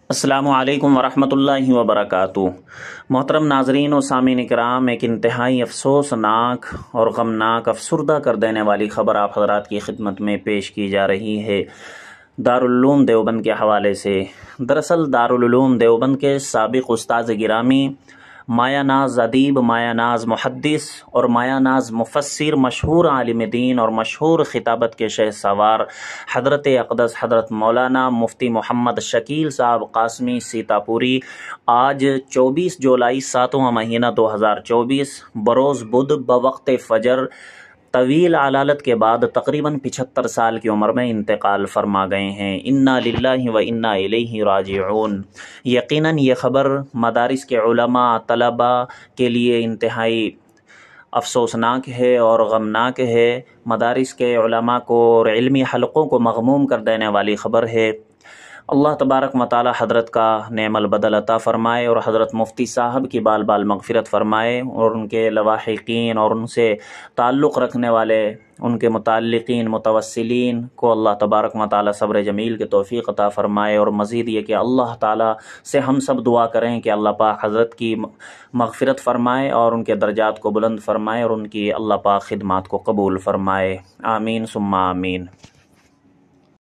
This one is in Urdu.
السلام علیکم ورحمۃ اللہ وبرکاتہ۔ محترم ناظرین و سامعین کرام، ایک انتہائی افسوسناک اور غمناک افسردہ کر دینے والی خبر آپ حضرات کی خدمت میں پیش کی جا رہی ہے دارالعلوم دیوبند کے حوالے سے۔ دراصل دارالعلوم دیوبند کے سابق استاذ گرامی، مایہ ناز ادیب، مایہ ناز محدث اور مایہ ناز مفسر، مشہور عالم دین اور مشہور خطابت کے شہ سوار حضرت اقدس حضرت مولانا مفتی محمد شکیل صاحب قاسمی سیتاپوری آج 24 جولائی 7واں مہینہ 2024 بروز بدھ بوقت فجر طویل علالت کے بعد تقریباً 75 سال کی عمر میں انتقال فرما گئے ہیں۔ انا للہ و انا الیہ راجعون۔ یقیناً یہ خبر مدارس کے علماء، طلباء کے لیے انتہائی افسوسناک ہے اور غمناک ہے۔ مدارس کے علماء کو اور علمی حلقوں کو مغموم کر دینے والی خبر ہے۔ اللہ تبارک و تعالی حضرت کا نعم البدل عطا فرمائے اور حضرت مفتی صاحب کی بال بال مغفرت فرمائے اور ان کے لواحقین اور ان سے تعلق رکھنے والے ان کے متعلقین متوسلین کو اللہ تبارک و تعالی صبر جمیل کے توفیق عطا فرمائے۔ اور مزید یہ کہ اللہ تعالی سے ہم سب دعا کریں کہ اللہ پاک حضرت کی مغفرت فرمائے اور ان کے درجات کو بلند فرمائے اور ان کی اللہ پاک خدمات کو قبول فرمائے۔ آمین ثم آمین۔